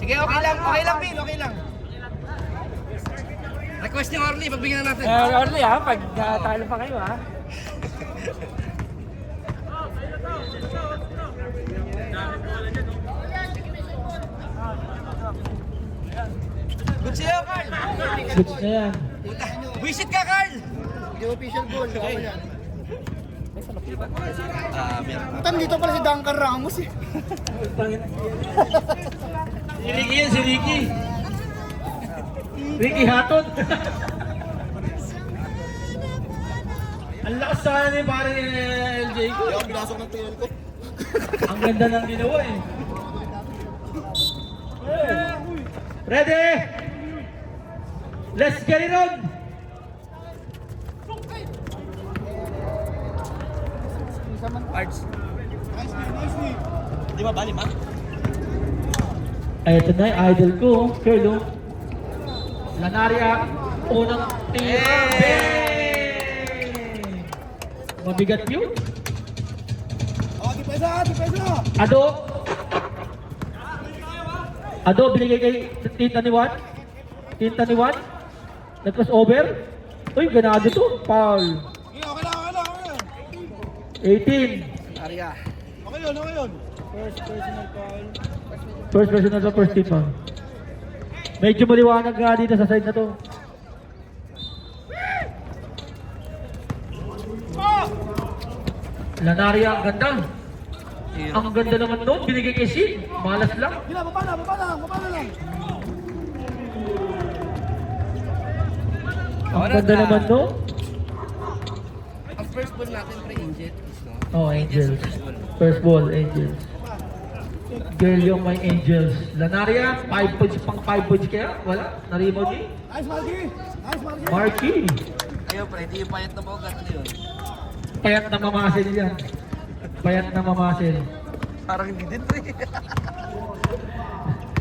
Sige, okay lang, Vin, okay lang. Request ni Orly, pagbigyan natin. Orly ha, pag talo pa kayo ha. Good sa'yo, Carl. Good na yan. Visit ka, Carl. Hindi official goal. Ako yan. Meron. Tan dito pala si Duncan Ramos eh. Si Ricky yan, si Ricky. Ricky Hatton. Ang lakas sana ni pare LJ ko. Kaya pinasok ng tail ko. Ang ganda ng ginawa eh. Ready? Let's get it on! Cards. Di ba bali, ma? Ay, ito na yung idol ko, Curlo. Lanaria, unang tira. Bang! Mabigat yun. Di pesa. Ado, binigay kay Tinta ni Juan. Tinta ni Juan. Nag-cross over. Uy, ganado to. Foul. Okay lang. 18. Arya. Okay yun. First personal sa first team pa. Medyo maliwanag nga dito sa side na to. Lanaria, ang ganda. Ang ganda naman noon, binigay kay Sid. Malas lang. Gila, baba lang. Ang ganda naman noon. Ang first ball natin, pre-Angel. Oh, Angels. First ball, Angels. Girl yung may Angels. Lanaria, 5 points, pang 5 points kaya? Wala? Na-rebound niya? Nice, Marky. Marky. Ayun, pre, hindi yung payat na bogat. Ano yun? Payat na mamasil yan. Payat na mamasil. Parang hindi din, pre.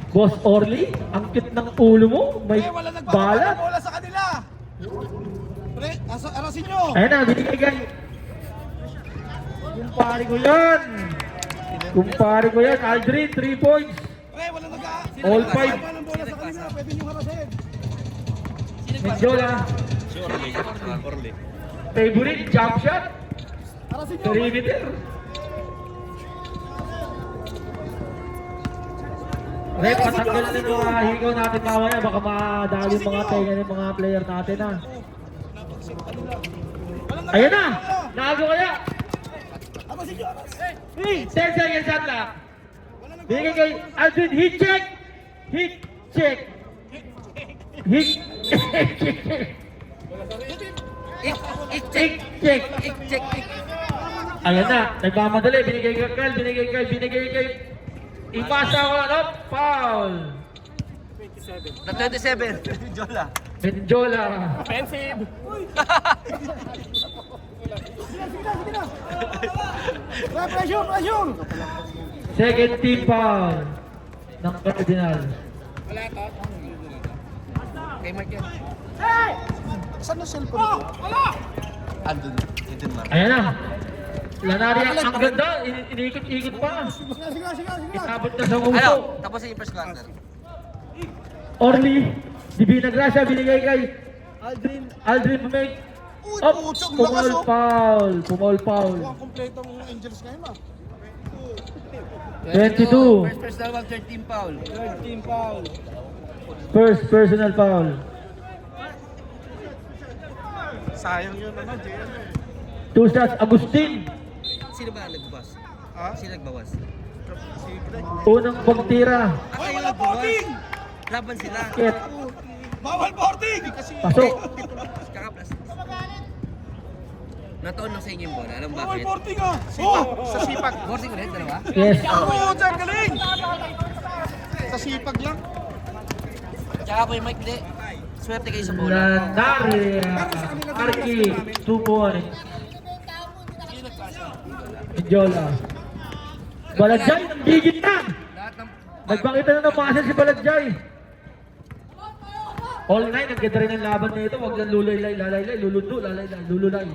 Boss Orly, ang cute ng ulo mo. May Wala nagpapala balat. bola sa kanila. Pre, arasin nyo. Ayun na, binigay kay. Kumpare ko yan. Aldrin, 3 points. Pre, wala All five. ng bola sa kanila. Pwede nyo harasin. Medjola. Favorite, jump shot. Arasin nyo. Perimeter. Rep, patanggal na yung mga higaw natin mamaya. Baka madali yung mga tenga ng mga player natin ha. Ayan na! Naago kaya! Arasin nyo. 10 seconds shot lang. Bigay kay Aldrin, hit check! Hit check! Hit check! Check. Ayan na, nagmamadali. Binigay kay Carl, binigay kay Ipasa ko ano? Foul! Na 27. Jola. Medjola. Offensive. Pressure. Second team foul ng Cardinal. Kay Mark yan. Saan na cellphone ko? Andun. Andun, Mark. Ayan na. Lanaria, ang ganda. Iniikot-ikot pa. Sige. Isabot na sa uso. Ano? Tapos yung first quarter. Orly, di binagrasya, binigay kay Aldrin Pumake. Up, pumaul foul. Kompletong Angels ngayon ah. 22. First personal foul, third team foul. First personal foul. Sayang yun naman, JM. 2 shots, Agustin. Sino ba ang nagbawas? Sino nagbawas? Unang pagtira. Kayo nagbawas. Laban sila. Kit, Bawal boarding! pasok. Tsaka plus. Nataon lang sa inyo yung bola. Alam Bawal bakit? boarding ah! Sa sipag. Boarding ulit, dalawa? Yes. Oo, dyan, galing! Sa sipag lang. Tsaka po yung mic, hindi. Swerte kayo sa bola. Lanaria. Arki, 2 points. Medjola. Balajay, ng digit na. Lahat ng... Nagpakita na ng muscle si Balajay. All night, ang ganda rin ang laban na ito. Huwag lang lulaylay, lalaylay, lulundo, lalaylay, lululay.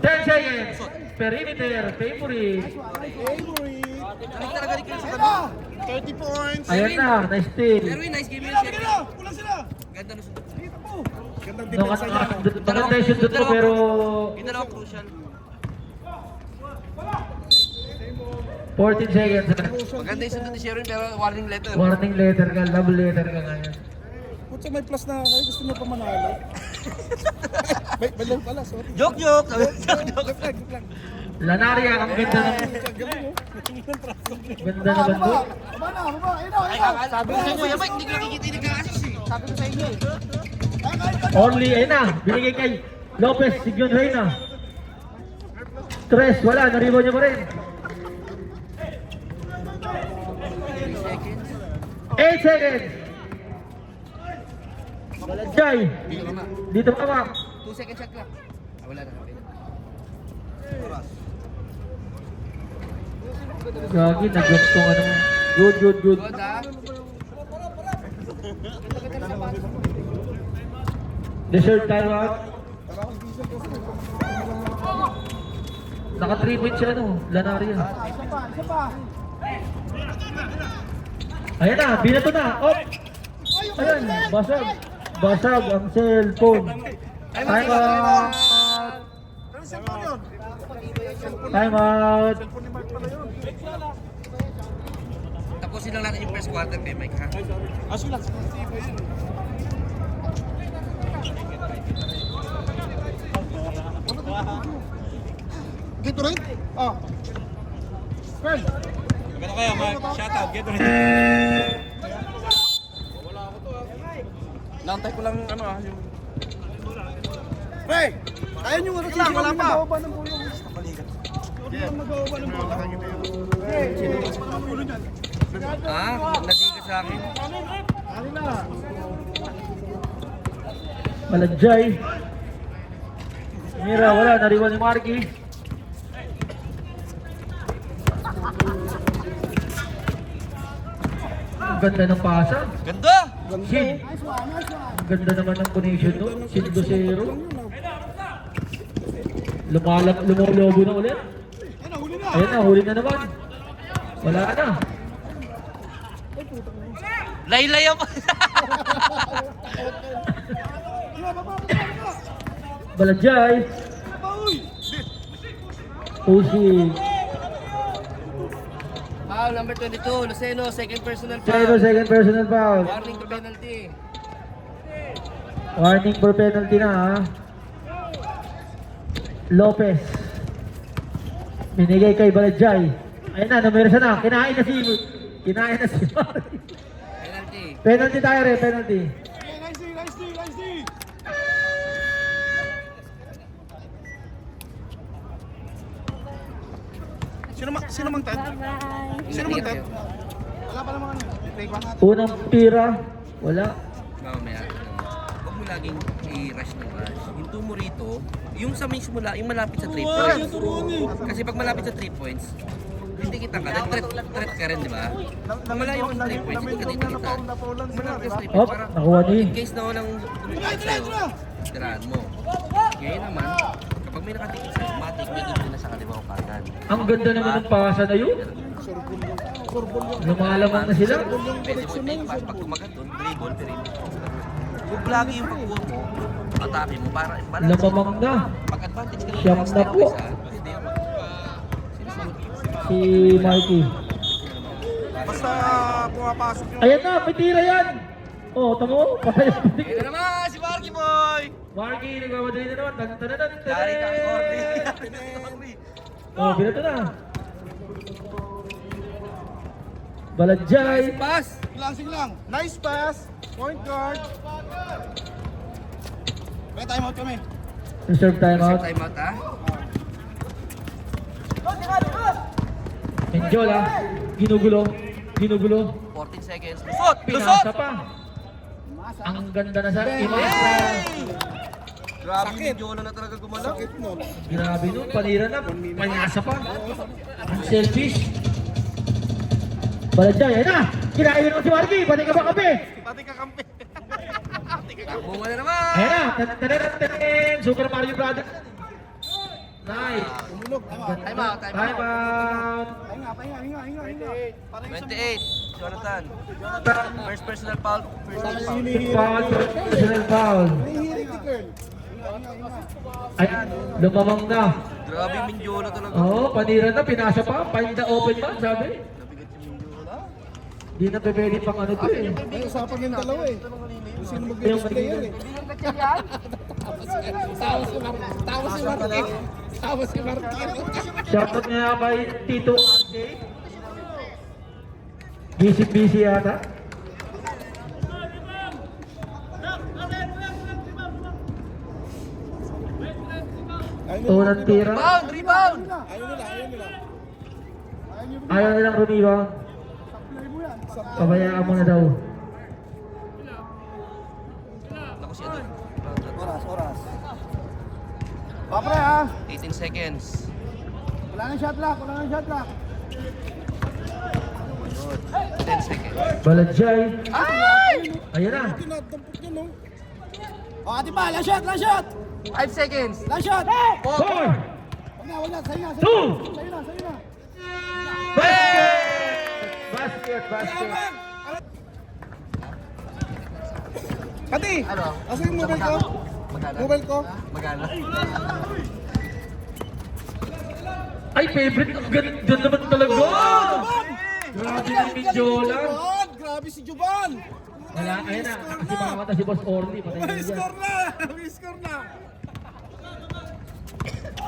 10 seconds. perimeter, favorite. Galing talaga rin kayo sa gano'n. 30 points. Ayan na, nice steal. Sherwin, nice game yun, Sherwin. Kulang sila. Ganda na sundot. Gandang No, depensa niya. maganda yung shoot ko pero Yung dalawang crucial. 14 seconds. Maganda yung sundot ni Sherwin pero warning letter. Warning letter ka, love letter ka ngayon. Kung may plus na kayo, gusto nyo pa manalo. May lang pala, sorry. Joke! Joke lang. Joke lang. Lanaria, ang ganda ng... Galing, Ganda naman po. Baba na, baba. Ayun na, Ay, sabi ko sa Kuya Mike, hindi ko nakikita yung nagka-assist eh. Sabi ko sa inyo eh. Only, ayun na, binigay kay Lopez, Sigyon Reyna. Stress, wala, naribo niya pa rin. 8 seconds. Jai, dito pa ba? 2 second shot lang. Ah, wala na. Gagi, nag-jump tong ano. Good. Good ah. Dessert time out. Naka 3 points siya ano, Lanaria. Ayan na, binato na. Op! Ayan, basag ang cellphone. Time out. Ano cellphone yun? Time out. Cellphone ni Mark pala yun. Tapusin lang natin yung first quarter kay Mike ha. Ah, sila. Gatorade? Ah. Pearl. Maganda kaya, Mike. Shoutout, get ready. Naantay ko lang ano ah, yung... Pre! Kaya nyo nga Wala, wala pa. Mag-awa ng bulong. Mag-awa ng bulong. Pre, sinilis pa naman ulo niyan. Ah, nagdiga sa akin. Ano na? Malajay. Mira, wala, nariwan ni Marky. Ang ganda ng pasa. Ganda! Sin. Ang ganda naman ng connection no? Sin 2-0. Lumolobo na ulit. Ano, huli na. Ayan na, huli na naman. Wala na. Laylay ako. Balajay. Pusi. Foul number 22, Luceno, second personal Zero, foul. second personal foul. Warning to penalty. Warning for penalty na ha. Lopez. Binigay kay Balajay. Ayun na, numersa na. Kinain na si Mari. Penalty. Penalty tayo rin, penalty. Nice D. Sino mang ted? Sino mang ted? Wala pa naman ano. Play pa. Unang tira. Wala. Mamaya. Huwag mo laging i-rush ng rush. Hinto mo rito, yung sa may simula, yung malapit sa 3 points. Kasi pag malapit sa 3 points, hindi kita ka, nag-threat ka rin, di ba? Kung malayo ang 3 points, hindi ka dito kita. Kung malapit ka sa 3 Op, points, para nakuha ni. in case na walang tumikit sa'yo, tirahan mo. Ngayon naman, kapag may nakatikit sa'yo, matik, may good na sa kaliwa o kanan. Ang ganda naman ng pasa na yun. Lumalamang na sila. Pwede mo take pass, pag kumagat doon, dribble, perimeter. Kung lagi yung pagkuha mo, atake mo para balance. Lamamang na. Pag-advantage ka ng Siyam balance na tayo po. isa, pwede yung Si Marky. Basta pumapasok yung... Ayan na, may tira yan. Oh, tamo. Patay. Ayun na naman, si Marky Boy! Marky, nagmamadali na naman. Tan. Yari ka ang korte. Oh, binato na. Balajay. Pass! Glancing lang. Nice pass. Point guard. May timeout kami. Reserve timeout. Time out ha? Menjola. Ginugulo. 14 seconds. Lusot! Pinasa pa. Ang ganda na sa Imasa. Grabe yung Jola na talaga gumalaw. Sakit nun. Grabe nun, panira na. Pinasa pa. Ang selfish. Balajay, ayun na. Kinain mo si Marky. Pati ka ba kape? Pati kakampi. Takbo mo na naman! Ayun na. Tan. Super Mario Brothers. Nice. Umulog. Time out, time Time out. out. Pahinga. 28, Jonathan. First personal foul, first team foul. Foul, personal foul. Nahihirig ni Kern. Ay, lumamang na. Grabe yung Mindiola talaga. Oo, panira na, pinasa pa. Find the open man, sabi. Nabigat yung Mindiola. Di na pwede pang ano to eh. May usapan yung dalawa eh. Kung sino mag-guest player eh. Tawa si Martin. Shoutout nga kay Tito RJ. Busy yata. Unang tira. Rebound, rebound! Ayaw nila. Ayaw nilang rebound. Pabayaan mo na daw. Naku si Adol. Oras. Papre ha. 18 seconds. Wala nang shot lock. 10 seconds. Balajay. Ay! Ayan na. Tinatampok niya no. O ate pa, last shot. 5 seconds. Last shot. 4. Wag na. Sa'yo na. Two. Sa'yo na. Basket. Kati! Ano? Asa yung mobile ko? Magana. Mobile ko? Magana. Ay, favorite. Ang ganda naman talaga. Grabe ng Mindiola. Grabe si Juban! Wala, ayun na. Kasi makamata si Boss Orly. Patay na May dyan. score na!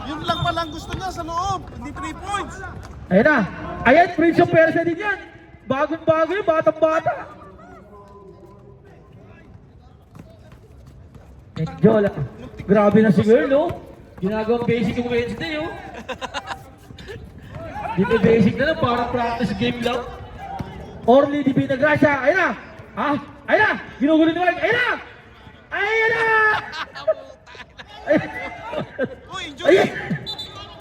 Yun lang palang gusto niya sa loob, hindi 3 points. Ayun na. Ayan, Prince of Persia din yan. Bagong-bago yun, batang-bata. Mindiola. Grabe na si girl, no? Ginagawang basic yung Wednesday, oh. Dito basic na lang, parang practice game lang. Orly, di Binagracia. Ayun na. Ah, ayun na. Ginugulo ni Mark. Ayun na. Ayun na. Uy, Ayun.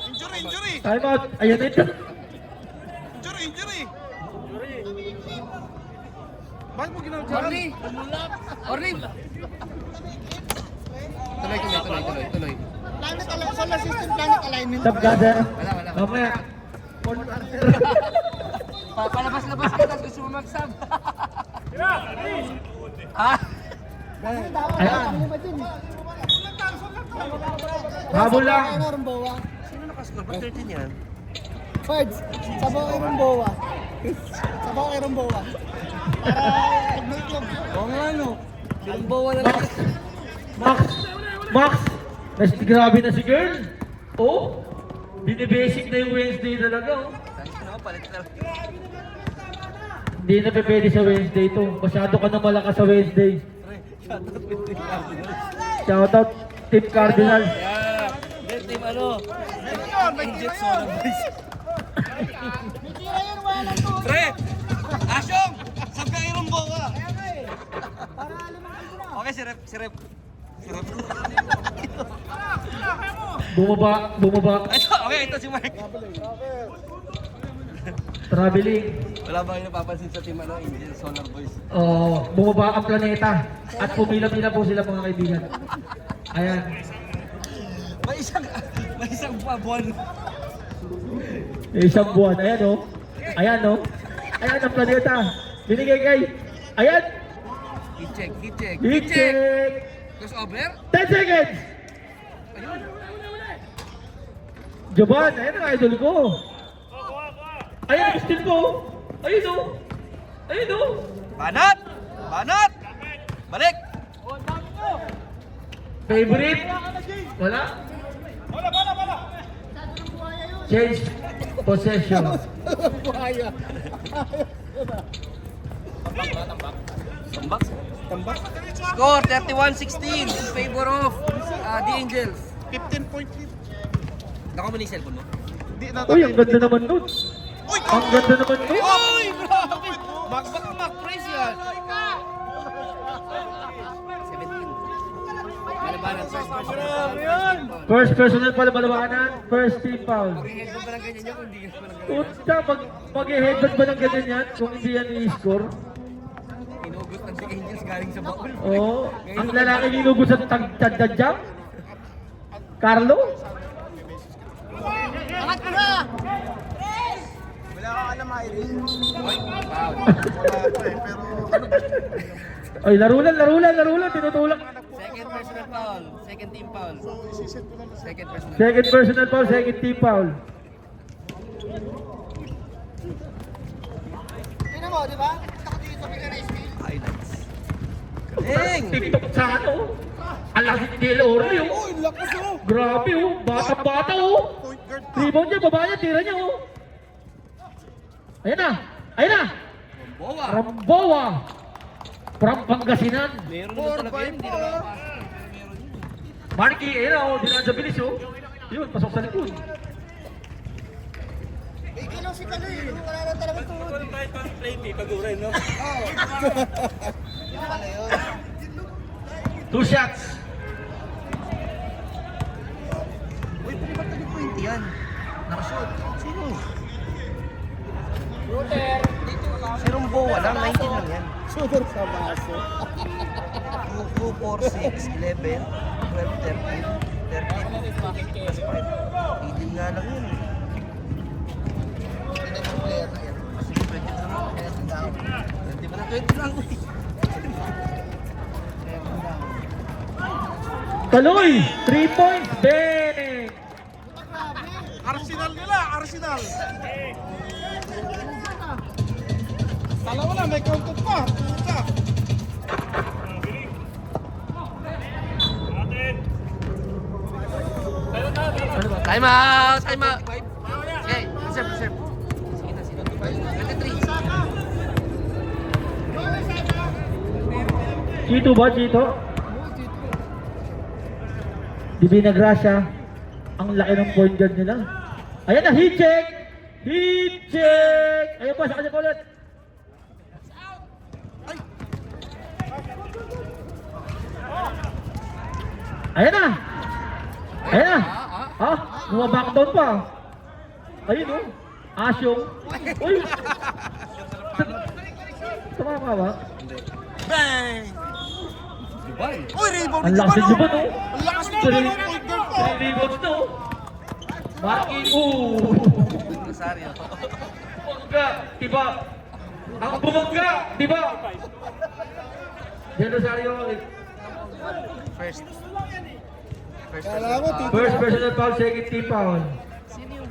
Injury! Time out. Ayun na ito. Injury! Bakit mo ginawa Orly! Orly! Tuloy. Solar system planet alignment. Stop gather. Wala. Mamaya. Palabas-labas ka, tapos gusto mo mag-sub. Ah! Ayan. Habol lang. Sino nakascore? Ba't 13 yan? Pards, sabaw kay Rumboa. Oo nga no. Sinumbawa na lang. Max. Grabe na si girl. Oh. Binibasic na yung Wednesday talaga, oh. Thanks na ako, palit na lang. Hindi na pwede sa Wednesday to. Masyado ka na malakas sa Wednesday. Shoutout Team Cardinals. Yeah. Then team ano? Angel Solar Boys. Pre! Asyong! Sab ka irumbo ka! Okay, si Rep. Bumaba. Ito si Mark. Traveling. Wala ba kayo napapansin sa team ano? Angel Solar Boys? Oh, bumaba ang planeta. At pumila-pila po sila mga kaibigan. Ayan. May isang buwan. Isang buwan. Ayan, oh. Ayan ang planeta. Binigay kay. Ayan. Heat check. Check. Crossover? 10 seconds. Ayun. Joban, ayan ang idol ko. Ayan ang steal ko. Ayun, oh. Banat! Balik! Favorite? Wala? Change possession. Tambak. Score 31-16 in favor of the Angels. 15 point lead. Naka mo na yung cellphone mo? Hindi na Uy, ang ganda naman nun. Uy, Ang ganda naman nun. Uy! Grabe! Mac praise yan! 17. Malabanan, first personal foul. First personal palabanan, first team foul. Mag-headbang pa lang ganyan yun, kung hindi ka pa lang ganyan. Punta, mag-headbutt ba ng ganyan yan kung hindi yan i-score? Inugot ng si Angels galing sa baul. Oo. Ang lalaki ninugot sa tagtad-jam? Carlo? Kyrie. Oy, foul. Wala pa eh, pero ano ba? Ay, larulan, tinutulak. Second personal foul. Second team foul. So, isiset ko lang. Second personal. Second personal foul, second team foul. Tingnan mo, di ba? Nakatingin sa Miguel Steel. Highlights. Galing! TikTok sa ano? Ang laki ni Del Oro yun. Uy, lakas oh! Grabe oh, bata-bata oh. Point guard pa. Rebound niya, baba niya, tira niya oh. Ayan na, ayan na. Boa! Ramboa. From Pangasinan. Meron naman talaga yun. Hindi naman mapasok. Meron yun. Marky, ayan na oh, dinaan sa bilis oh. Yun, pasok sa likod. Ikilaw si Kaloy. Wala na talaga tuhod. Kung kahit pang play, pagurin, no? Oo. Yung pala yun. 2 shots. Uy, pwede ba 3-point yan? Nakashoot. Sino? Si Romboa lang, 19 lang yan. Sugar sa baso. 2, 4, 6, 11, 12, 13, 13, plus 5. 18 nga lang yun. Tingnan mo player na yan. Kasi 20 na lang. Kaya tandaan. 20 pa na, 20 lang. Kaya tandaan. Kaloy, 3 points, bang! Arsenal nila, Arsenal. Dalawa na, may counted pa. Puta. Time out! Time out! Okay, reserve, reserve. Sige na, sige na. 23. Chito ba, Chito? Di Binagracia, ang laki ng point guard nila. Ayan na, heat check! Heat check! Ayan pa, sa kanya pa ulit. Ayan na! Ayan na! Ha? Bumabackdown pa. Ayun o. Asyong. Uy! Tumama ba? Bang! Dubai. Uy, rebound Ang ni lakas Juban, ni Juban, oh. oh. Ang lakas ni Juban, oh. Point guard pa. 3 rebounds na oh. Marky, Rosario. bumangga, diba? Ang bumangga, diba? Yan Rosario, First. First Kala mo, personal foul. first personal foul, second team foul. Sino yung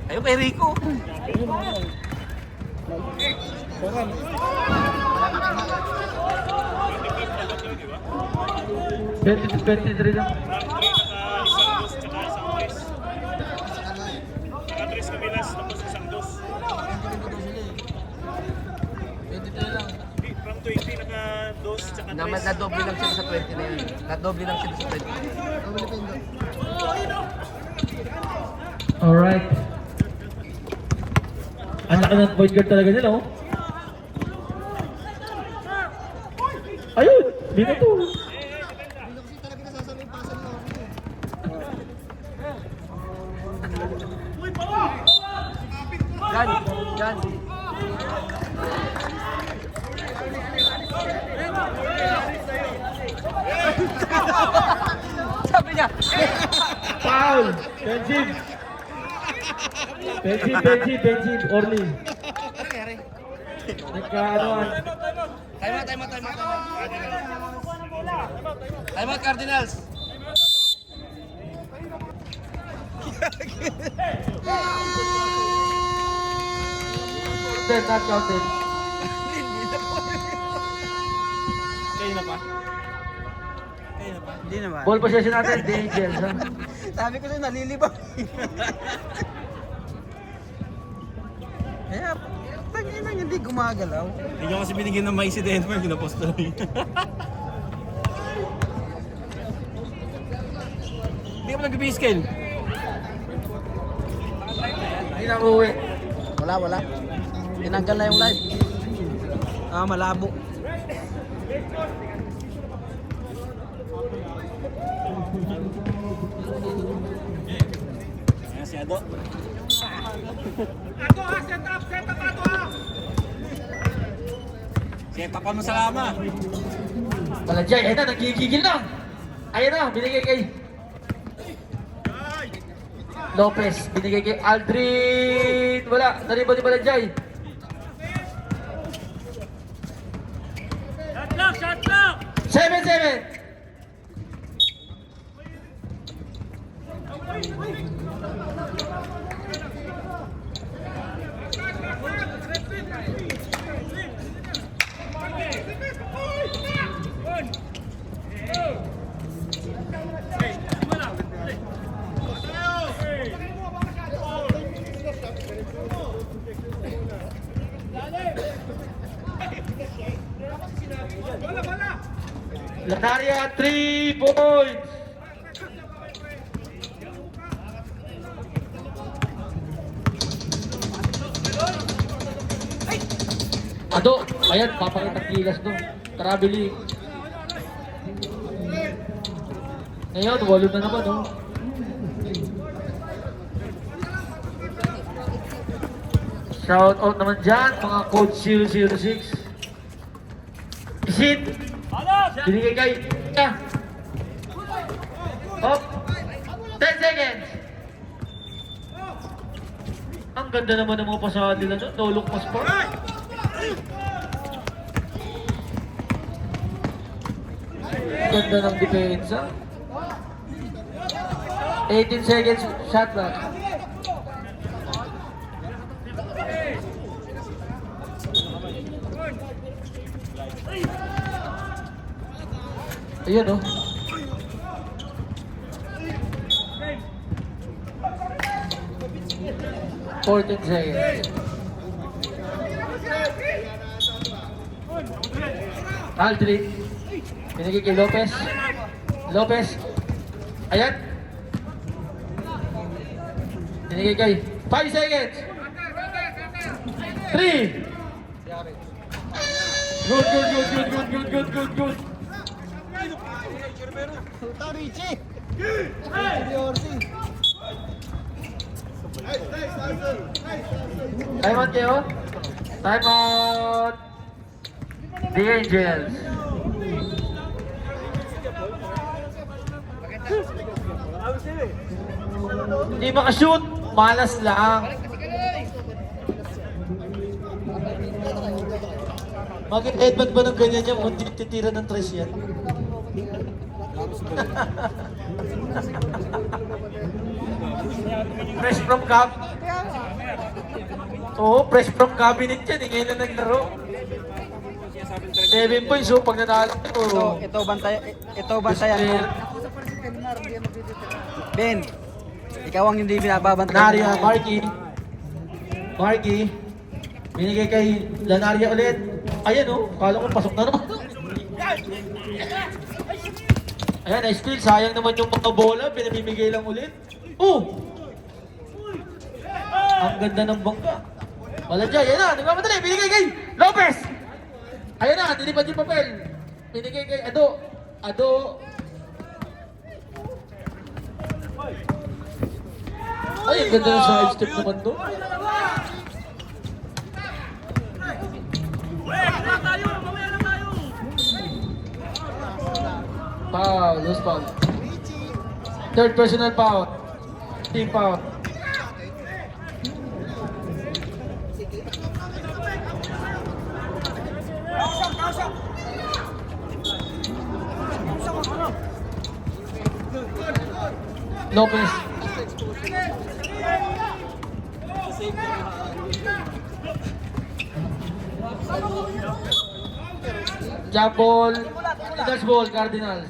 ayun kay Rico. Twenty to 23 lang. Naka-tres kami last, tapos isang dos. Hindi, from 20, naka-dos, tsaka tres. Nadoble lang sila sa 20 na yun. Nadoble lang sila sa 20. Alright. Ang laki ng point guard talaga nila oh. Ayun! Dito to. Kasi talaga nasasabi yung pasa ni Orly. Gan. Sabi niya. Foul! Benjin! Benjin! Orly. Ano nangyari? Nagkaanoan. Time out. Time out, Cardinals. Not counted. Kayo na pa? Kayo na pa? Hindi naman. Ball possession natin, The Angels. Ha? Sabi ko sa'yo, nalilibang. Kaya, tangin lang, hindi gumagalaw. Hindi nyo kasi binigyan ng mais si Denver, ginapost na lang. Hindi ka pa nag-b-scale. Hindi na uuwi. Wala. Tinanggal na yung live. Malabo. Ayan si Ado. Set up mo sa kama. Balanjay, ayun na, nagigigil na. Ayun na, binigay kay Lopez, binigay kay Aldrin. Wala, nariba ni Balanjay. Shot lock! 7-7. Lanaria, 3 points. Ado, ayan, papakitang gilas nung traveling. Ngayon, 8 na naman, oh. Shout out naman dyan, mga coach 006. Isin, binigay kay Hop, 10 seconds. Ang ganda naman ng mga pasahan nila doon, no look pass pa. Ganda ng depensa. 18 seconds shot clock. Ayun, oh. Fourteen seconds. Aldrin. Binigay kay Lopez. Lopez. Ayan. Binigay kay 5 seconds. 3. Good. Richie! Time out kayo. Time out. The Angels. Hindi makashoot. Malas lang. Bakit Edmund ba ng ganyan niya? Kung titira ng tres yan? Fresh from cab. Oo, fresh from cabinet yan. Ngayon na naglaro. 7 points, oh, pag nanalo ko. Ito bantayan mo. Ben, ikaw ang hindi binababantayan. Lanaria, Marky. Binigay kay Lanaria ulit. Ayan, oh, kala ko pasok na naman. Ayan, na-steal. Sayang naman yung mga bola. Pinamimigay lang ulit. Oh! Ang ganda ng bangka. Wala dyan. Ayan na. Nagmamadali. Binigay kay Lopez. Ayan na. Nilipad yung papel. Binigay kay Ado. Ay, ang ganda ng side step naman doon. Foul, loose foul. Third personal foul. Team foul. Lopez. Jump ball. Cardinals ball, Cardinals.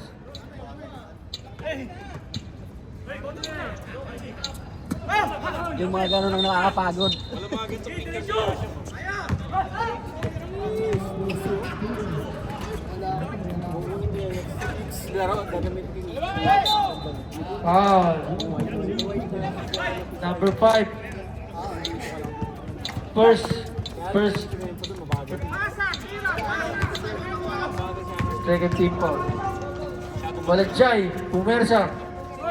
Yung mga ganun ang nakakapagod. Foul. Number 5. First. Second team foul. Balanjay, pumersa.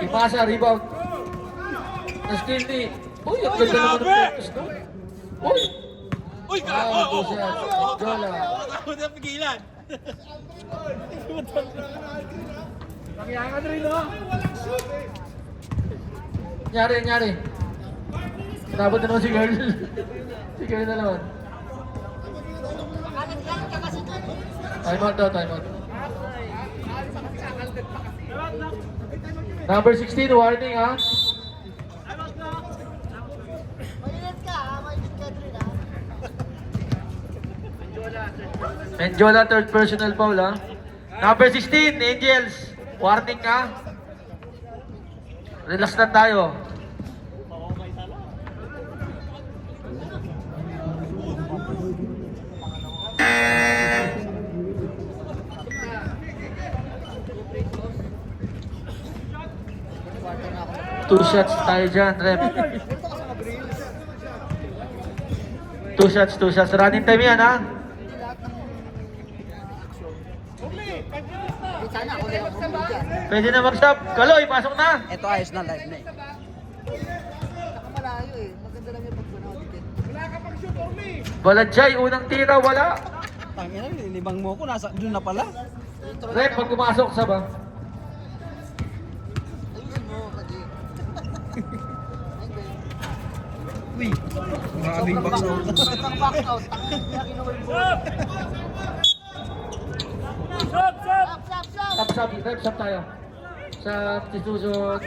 Ipasa, rebound. Na-steal ni. Uy, ang ganda naman ng focus doon. Uy! Uy, Ah, gago! Jola. Ako na pigilan. Nakiyangan rin, no? Nyari. Nabot na naman si Girl. Si Girl na naman. Time out daw, time out. Number 16, warning ha. Menjola, third personal foul ha. Number 16, Angels. Warning ha. Relax lang tayo. Two shots tayo dyan, Rep. Two shots. Running time yan, ha? Pwede na mag-stop. Kaloy, pasok na. Ito ayos na live na eh. Malayo eh. Maganda lang yung pagpunod. Baladjay, unang tira, wala. Tangina, nilibang mo ko. Nasa, doon na pala. Rep, pag pumasok sa ba? Ayusin mo, Kaji. Uy, maraming box out. Back out. Kinuha yung ball. Stop, Rep, stop tayo. Sa susunod.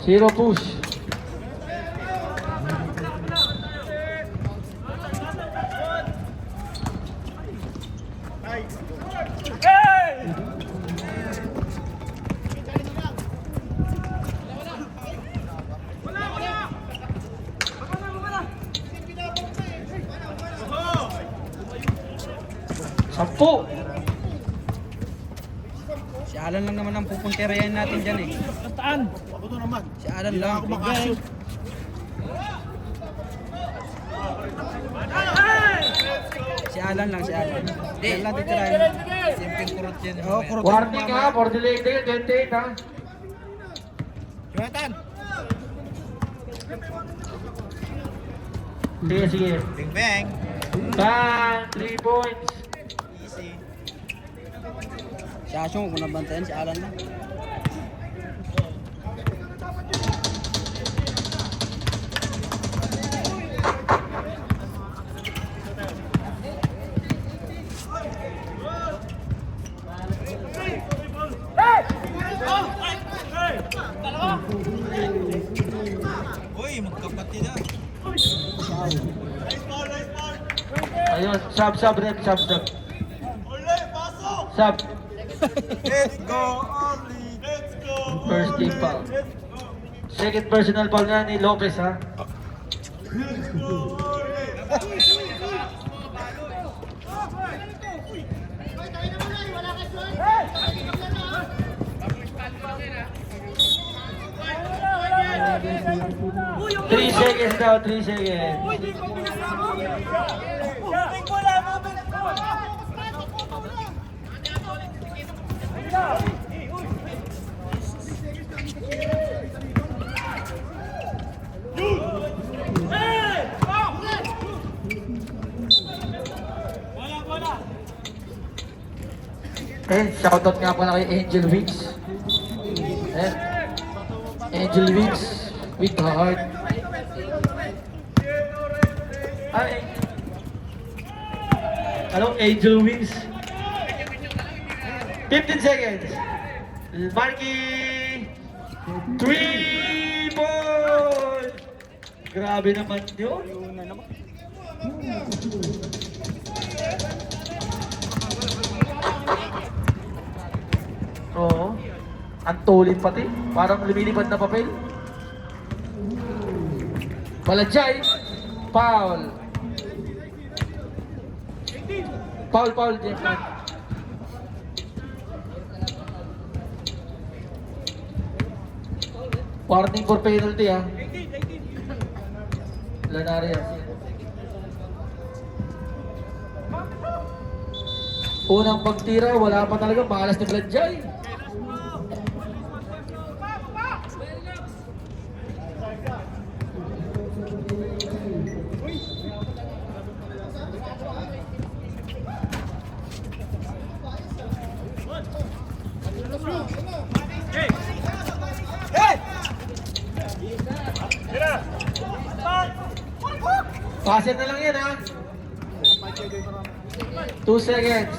Zero push. Sampu. Si Alan lang naman ang pupunterayan natin dyan eh. Taan! Ako to naman. Si Alan lang. Ako makashoot. Si Alan lang, si Alan. Hindi. Yan lang titirahin. Simpleng kurot yan. Oo, kurot. Warning ha, for the late 28 ha. Jonathan! Sige. Bing bang! Bang! 3 points. Easy. Si Asyong, kung nabantayan, si Alan lang. Uy, magkapatid na. Ayun, sub, Rep, sub. Sub. Let's go, Orly! Let's go! First team foul. Second personal foul na ni Lopez ha. Three seconds daw, 3 seconds. Shoutout nga pala kay Angel Wings. Angel Wings with the heart. Ay. Hello, Angel Wings. 15 seconds. Marky. 3 points. Grabe naman yun. Oo. Ang tulit pati. Parang lumilipad na papel. Baladjay. Foul. Foul, Jeff. Warning for penalty ha. Lanarias. Unang pagtira, wala pa talaga. Malas ni Baladjay. Passer na lang yan ha. 2 seconds.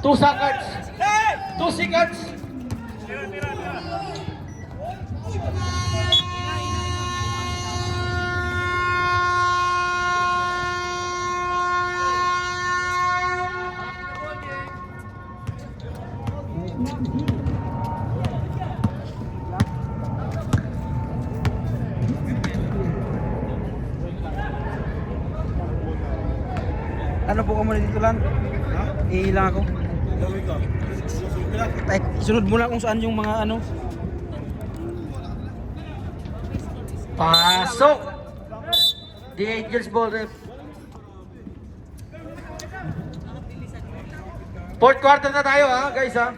2 seconds. 2 seconds. Ano po ka muna dito lang? Iilang ako. Ay, sunod muna kung saan yung mga ano. Pasok! The Angels ball rep. Fourth quarter na tayo ha, guys ha.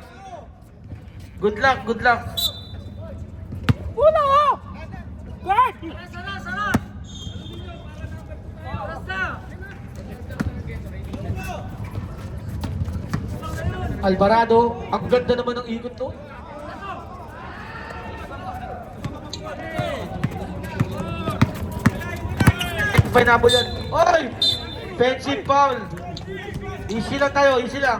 Good luck, good luck. Alvarado, ang ganda naman ng ikot to. Pineapple yan. Oy! Offensive foul. Easy lang tayo, easy lang.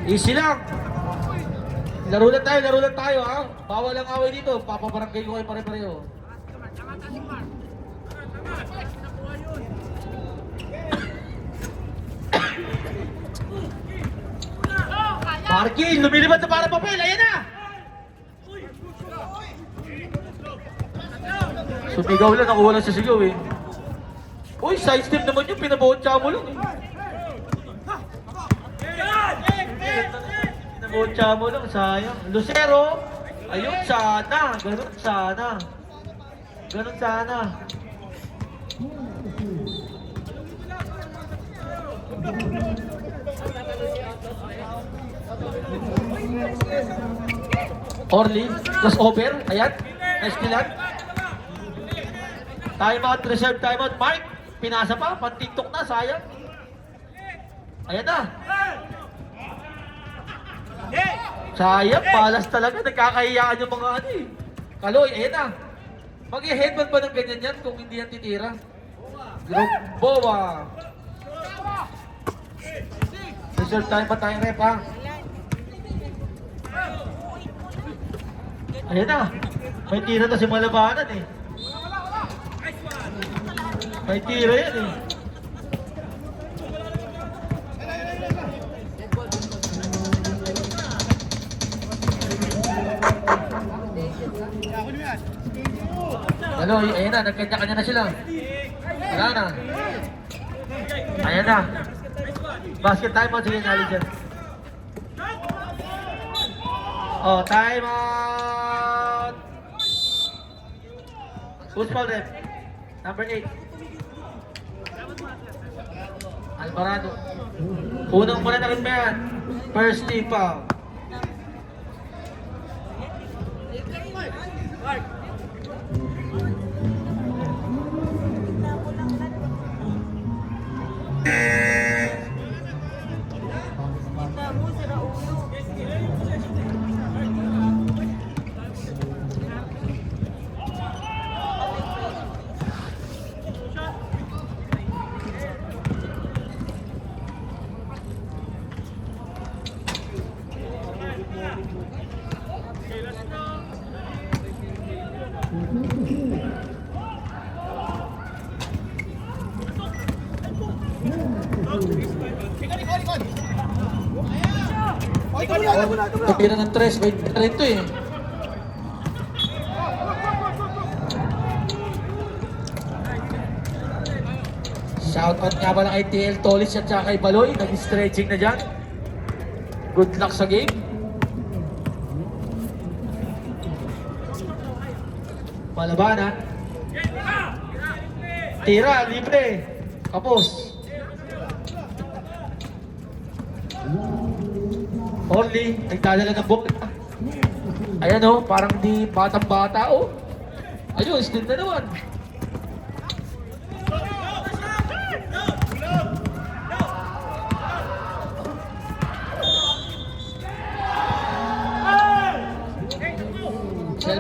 Easy lang. Laro lang tayo ha. Bawal ang away dito. Papabarangay ko kayo pare-pareho. Marky, lumilipad na para papel. Ayan na. Sumigaw lang, nakuha lang sa sigaw eh. Uy, side step naman yun, pinabotsa mo lang eh. Pinabotsa mo lang, sayang. Lucero, ayun, sana. Ganun sana. Ganun sana. Orly, crossover, ayan. Nice kilan. Timeout, reserve timeout. Mark, pinasa pa, pan-tiktok na, sayang. Ayan na. Sayang, palas talaga. Nagkakahiyaan yung mga ano eh. Kaloy, ayan na. Mag-i-headband ba ng ganyan yan kung hindi yan titira? Group Boa. Reserve time pa tayo, rep ha. Ayan na. May tira na si Malabanan eh. May tira yan eh. Ano, ayan na, nagkanya-kanya na sila. Wala na. Ayan na. Basket time out, sige nali dyan. Oh, time out. Who's foul rep? Number 8. Alvarado. Unang muna na rin ba yan? First team foul. Pagkira ng 3, may rin to eh. Shoutout nga pala kay TL Tolis at saka kay Baloy. Nag-stretching na dyan. Good luck sa game. Palabanan. Tira, libre. Kapos. Orly, nagdadala ng bola. Ayan o, parang di batang-bata o. Ayun, still na naman.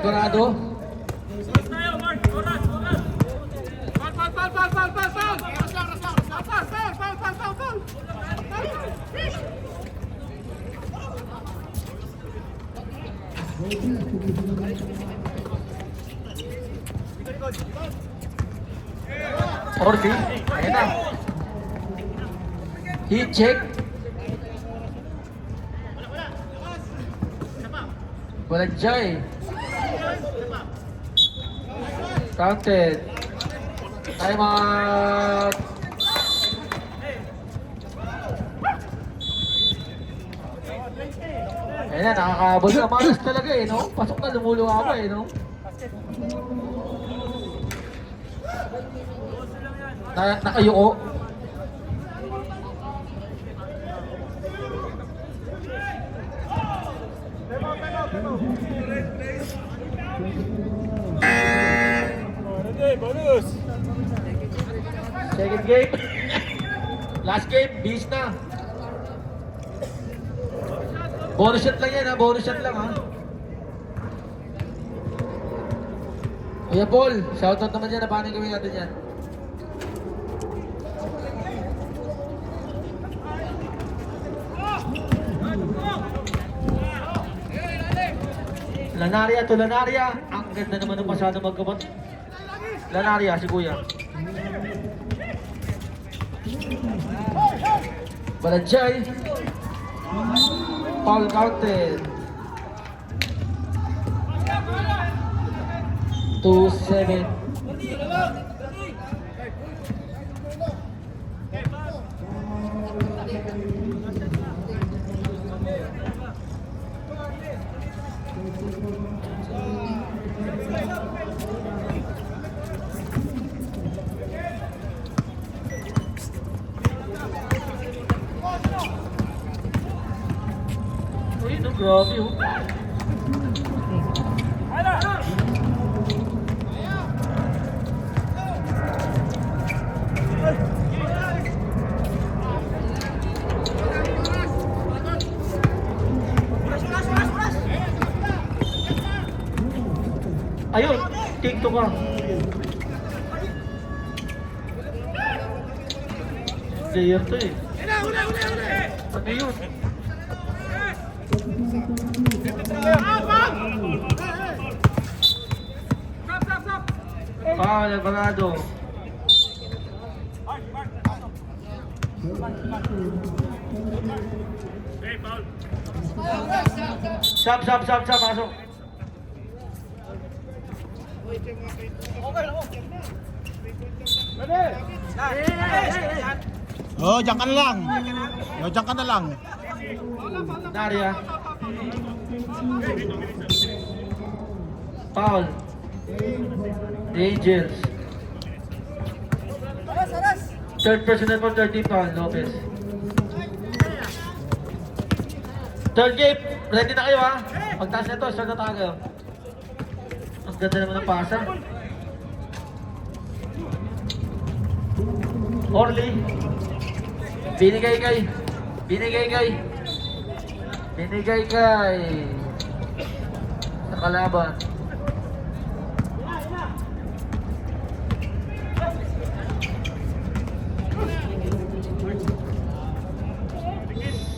Alvarado. Orly, ayan na. Heat check. Balanjay. Counted. Time out. Ayan na, nakakabot na malas talaga eh, no? Pasok na, lumuluwa pa eh, no? Nakayuko. Bonus! Second game. Last game, bis na. Bonus shot lang yan ha, bonus shot lang ha. Kuya Paul, shoutout naman dyan na paano gawin natin yan. Lanaria to Lanaria. Ang ganda naman ng pasado magkabot. Lanaria si Kuya. Balanjay. Foul counted. 2-7. Uy, no, grabe oh. Ayun, TikTok ka. Player to eh. Ano yun? Alvarado. Sab, pasok. Oh, diyan ka na lang. Oh, diyan ka na lang. Daria. Foul. The Angels. Third personal for 13 foul, Lopez. Third game, ready na kayo ha? Pagtaas na ito, start na tayo. Ang ganda naman ng pasa. Orly. Binigay kay sa kalaban.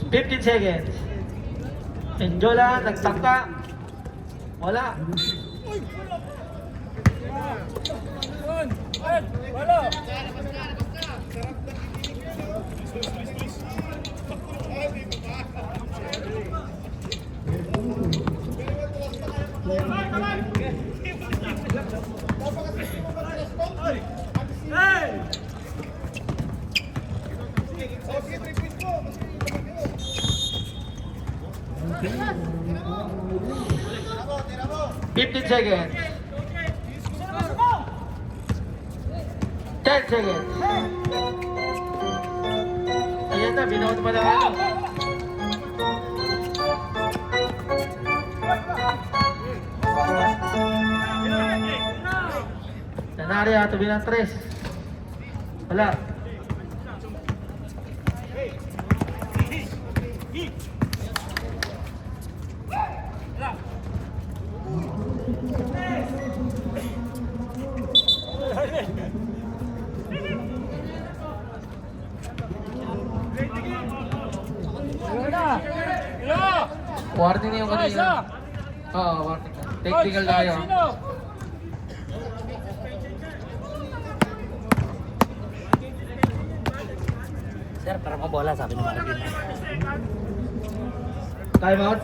$15 seconds. Enjola, nagtakta. Wala. $15 seconds. 10 seconds. Ayan na, binout pa lang ako. Lanaria, tabi ng 3. Wala. Warning na yung kanina. Oo, warning na. Technical tayo. Sir, para mabola, sabi ng mga game. Time out.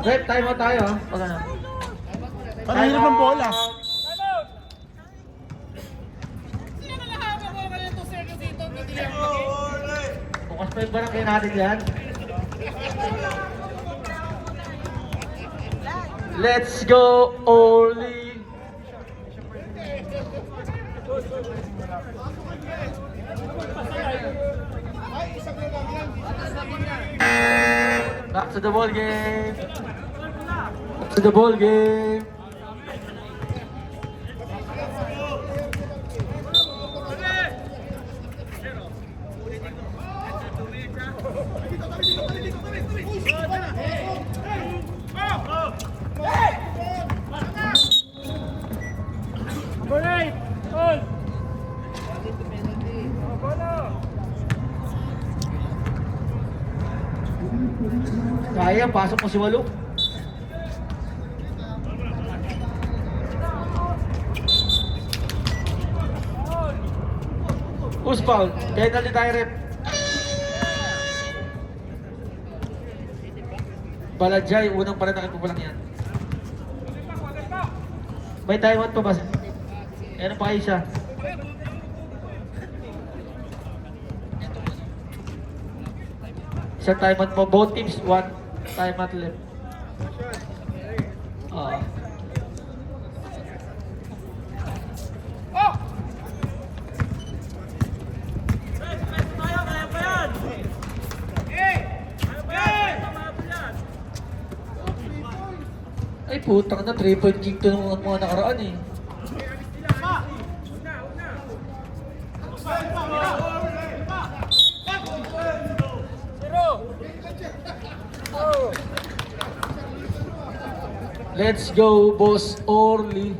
Rep, time out tayo. Pag ano. Parang hirap ng bola. Bukas pa yung barangay natin yan. Let's go, Oli! Back to the ball game! Back to the ball game! Kaya, pasok mo si Waluk. Who's foul? Penalty tayo, rep. Balajay, unang pananakin mo pa lang yan. May timeout pa ba? Ano pa kayo siya? Isang timeout mo. Both teams, one timeout left. Ay putang na, 3-point kick to ng mga nakaraan eh. Let's go, Boss Orly.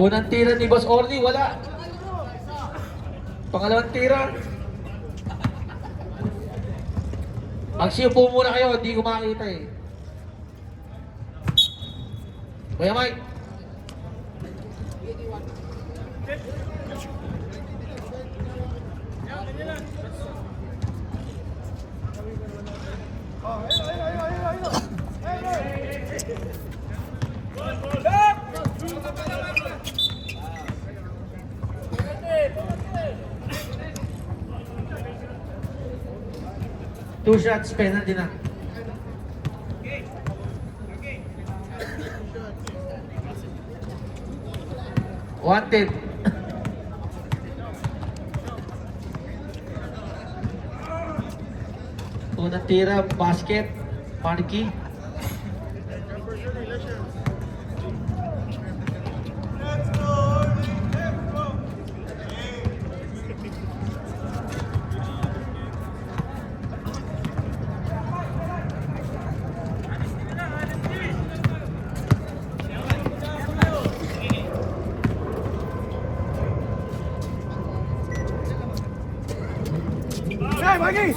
Unang tira ni Boss Orly, wala. Pangalawang tira. Magsiupo muna kayo, hindi ko makakita eh. Kuya Mike. Two shots, penalty na. Wanted. Unang tira, basket, Marky. Hey, Maggie!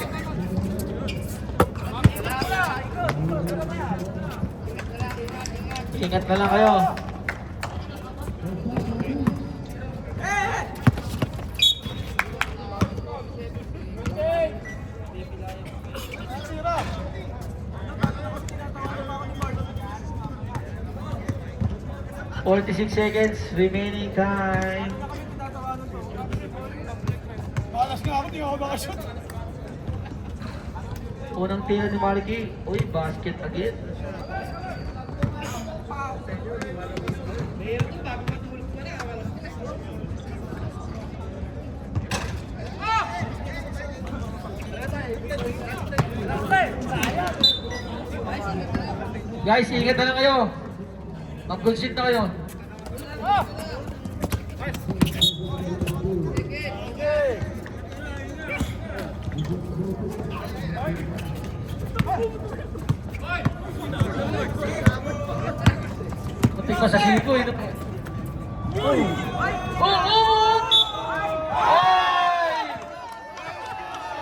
Ingat na lang kayo. "46 seconds remaining time." Malas nga ako, di ako makashoot. Unang tira ni Marky. Uy, basket again. Guys, ingat na lang kayo. Mag-good shit na kayo. Putik pa sa siko eh. Oh! Oh! Oh! Ay!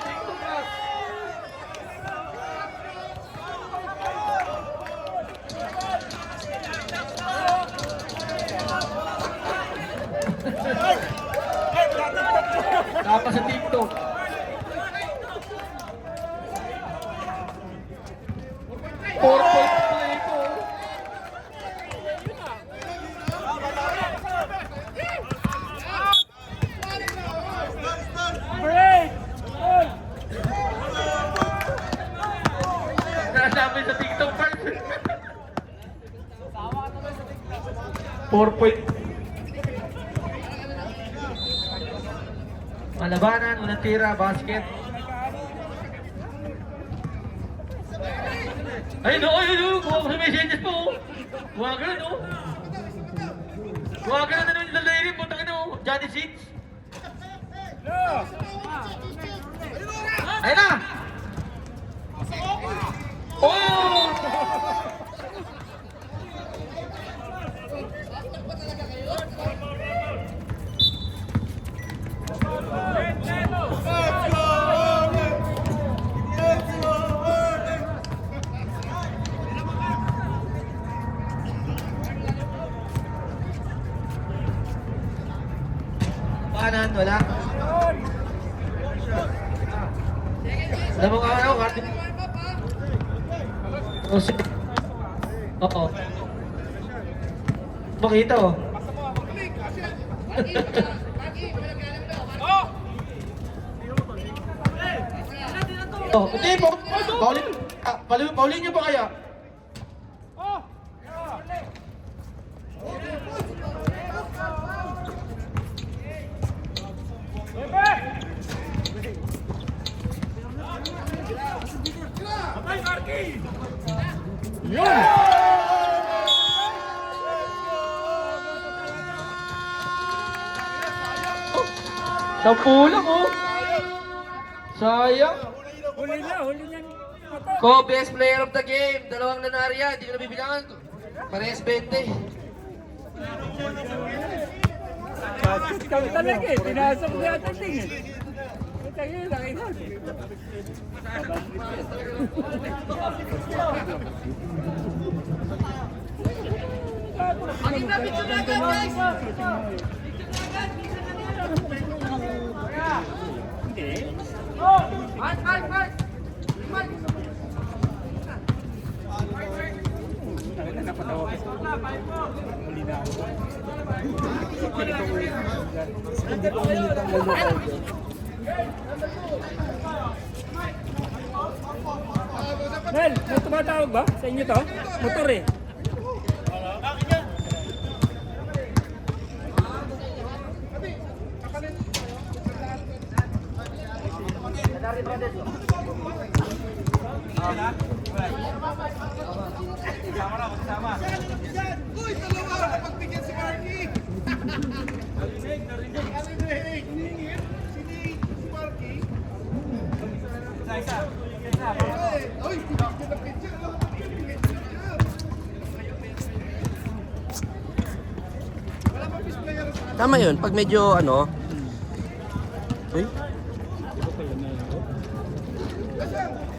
Dito ka. Tapos sa TikTok. Four-point play ko. Nasabi sa TikTok part. 4 point. Malabanan, unang tira, basket. Ay no, kuha ko sa messages po. Kuha ka na no. Kuha ka na ng lalayirin po, takin no. Johnny Six. Ayun na. Oh! Kanan, wala. Alam mo nga ano, Martin? Oh, oo. Makita oh. Oh, hindi po. Paulin niyo ba kaya? Sampu lang oh. Sayang. Huli na yan. Ko, best player of the game. Dalawang nanarya, hindi ko nabibilangan. Parehas 20. Ikaw talaga eh, pinasok mo yata ting eh. Tayo lang ito. Mel, may tumatawag ba sa inyo to? Motor eh. Tama yun, pag medyo ano. Uy,